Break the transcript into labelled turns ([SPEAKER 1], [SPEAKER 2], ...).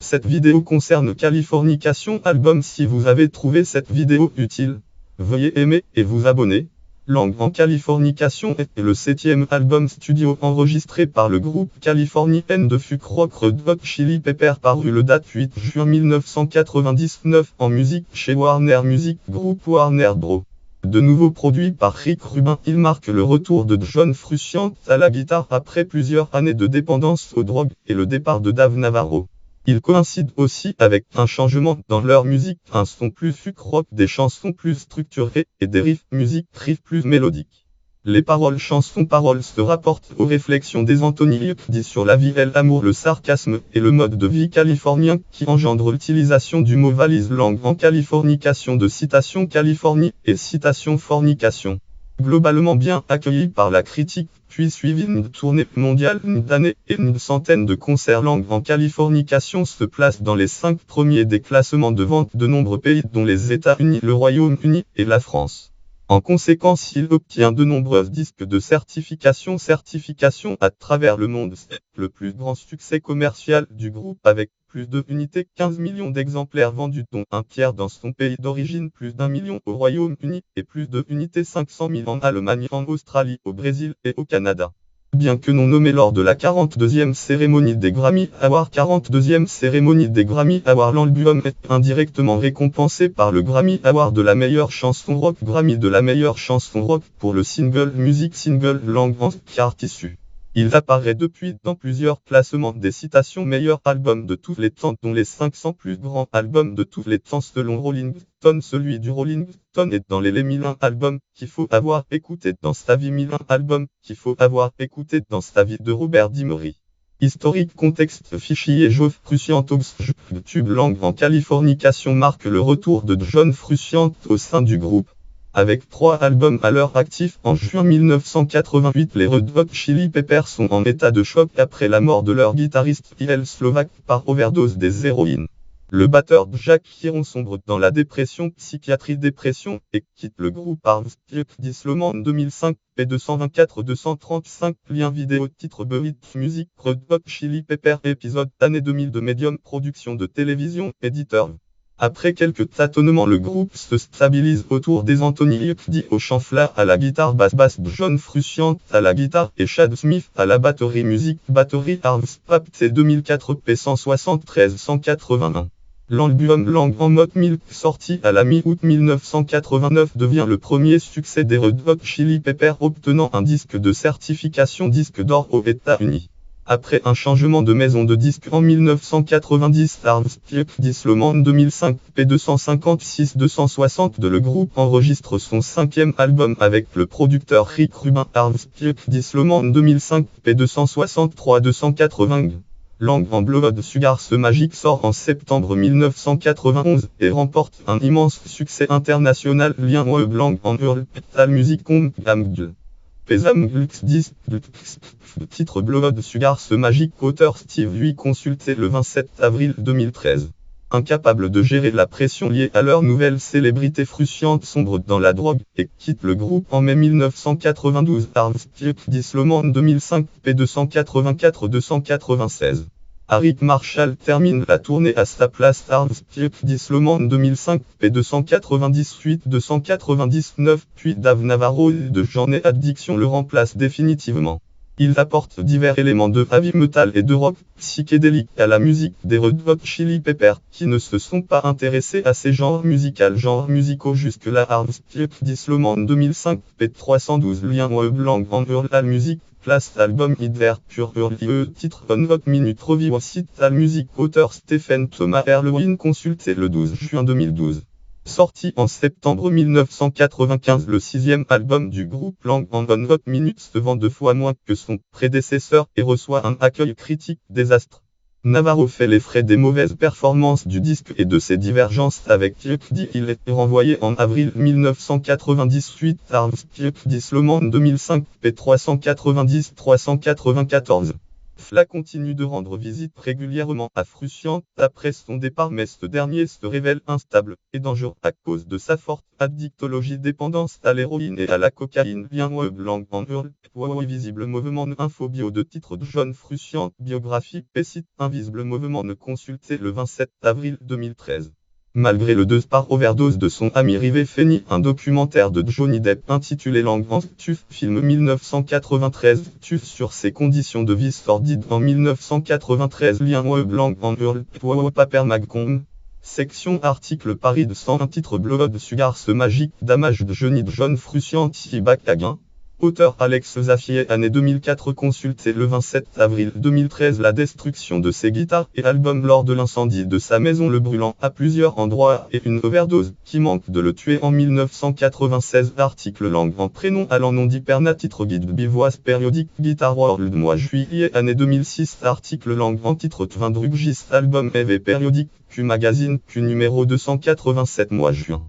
[SPEAKER 1] Cette vidéo concerne Californication album. Si vous avez trouvé cette vidéo utile, veuillez aimer et vous abonner. Langue en Californication est le 7e album studio enregistré par le groupe californien de folk rock Red Hot Chili Peppers, paru le date 8 juin 1999 en musique chez Warner Music Group Warner Bros. De nouveau produit par Rick Rubin, il marque le retour de John Frusciante à la guitare après plusieurs années de dépendance aux drogues et le départ de Dave Navarro. Il coïncide aussi avec un changement dans leur musique, un son plus folk rock, des chansons plus structurées et des riffs plus mélodiques. Les chansons-paroles se rapportent aux réflexions des Anthony Kiedis sur la vie et l'amour, le sarcasme et le mode de vie californien qui engendre l'utilisation du mot valise. Langue en Californication de citation Californie et citation fornication. Globalement bien accueilli par la critique, puis suivi d'une tournée mondiale d'années et une centaine de concerts. Langue en Californication se place dans les 5 premiers des classements de vente de nombreux pays dont les États-Unis, le Royaume-Uni et la France. En conséquence, il obtient de nombreux disques de certification à travers le monde. C'est le plus grand succès commercial du groupe avec plus de unités, 15 millions d'exemplaires vendus, dont un tiers dans son pays d'origine, plus d'1 million au Royaume-Uni et plus de unités, 500 000 en Allemagne, en Australie, au Brésil et au Canada. Bien que non nommé lors de la 42e cérémonie des Grammy Awards, l'album est indirectement récompensé par le Grammy Award de la meilleure chanson rock, Grammy de la meilleure chanson rock pour le single music single langue en chart issu. Il apparaît depuis dans plusieurs classements des citations meilleur album de tous les temps, dont les 500 plus grands albums de tous les temps selon Rolling Stone. Celui du Rolling Stone est dans les 1001 albums qu'il faut avoir écouté dans sa vie, 1001 albums qu'il faut avoir écouté dans sa vie de Robert Dimery. Historique, contexte, fichier John Frusciante. YouTube. Langue en Californication marque le retour de John Frusciante au sein du groupe. Avec 3 albums à leur actif, en juin 1988, les Red Hot Chili Peppers sont en état de choc après la mort de leur guitariste Hillel Slovak par overdose des héroïnes. Le batteur Jack Hiron sombre dans la dépression, dépression, et quitte le groupe par Disloman en 2005, P224-235, lien vidéo, titre Buried Music, Red Hot Chili Peppers, épisode, année 2000 de Medium, production de télévision, éditeur. Après quelques tâtonnements, le groupe se stabilise autour des Anthony Kiedis au chant, Flair à la guitare basse, John Frusciante à la guitare et Chad Smith à la batterie. Musique, batterie, Arms Pap C 2004 P173 181. L'album Langue en Mode Milk, sorti à la mi-août 1989, devient le premier succès des Red Hot Chili Peppers, obtenant un disque de certification disque d'or aux États-Unis. Après un changement de maison de disques en 1990, Arms Disloman 2005, P256-260 le groupe enregistre son 5e album avec le producteur Rick Rubin. Arms Disloman 2005, P263-280. Langue en Blood Sugar Magic sort en septembre 1991 et remporte un immense succès international. Lien web. Langue en Earl Petal Music Gamgl. Titre Blood Sugar Magic, auteur Steve Lui, consulté le 27 avril 2013. Incapable de gérer la pression liée à leur nouvelle célébrité, Frusciante sombre dans la drogue et quitte le groupe en mai 1992. Arms Disloman 2005, P284-296. Rick Marshall termine la tournée à sa place. Arms Disloman 2005, P298-299, puis Dave Navarro de Journey Addiction le remplace définitivement. Il apporte divers éléments de heavy metal et de rock psychédélique à la musique des Red Hot Chili Peppers, qui ne se sont pas intéressés à ces genres musicaux jusque-là. Arms Disloman 2005, P312, lien web. Langue en Hurl Music, place album Idver Pure Hurl, titre On Hot Minute Review, site Al Music, auteur Stephen Thomas Erlewine, consulté le 12 juin 2012. Sorti en septembre 1995, le 6e album du groupe Langue en Hot Minute se vend 2 fois moins que son prédécesseur et reçoit un accueil critique désastre. Navarro fait les frais des mauvaises performances du disque et de ses divergences avec Kiedis. Il est renvoyé en avril 1998. Arms Disloman 2005, P390-394. Fla continue de rendre visite régulièrement à Frusciante après son départ, mais ce dernier se révèle instable et dangereux à cause de sa forte addictologie, dépendance à l'héroïne et à la cocaïne. Lien web langue en hurle, invisible mouvement info bio de titre de John Frusciante biographie et site invisible mouvement consulté le 27 avril 2013. Malgré le par overdose de son ami Rivé Feni, un documentaire de Johnny Depp intitulé Langue en TUF, film 1993, TUF sur ses conditions de vie sordides en 1993. Lien web Langue en hurle, Paper Magcom. Section article Paris de 101 titre Blood Sugar ce magique damage de Johnny John Frusciante Bacaguin. Auteur Alex Zaffier, année 2004, consulté le 27 avril 2013. La destruction de ses guitares et albums lors de l'incendie de sa maison le brûlant à plusieurs endroits et une overdose qui manque de le tuer en 1996. Article langue en prénom allant nom d'Hyperna titre guide bivoise périodique Guitar World mois juillet année 2006. Article langue en titre Tvindrugis album EV périodique Q magazine Q numéro 287 mois juin.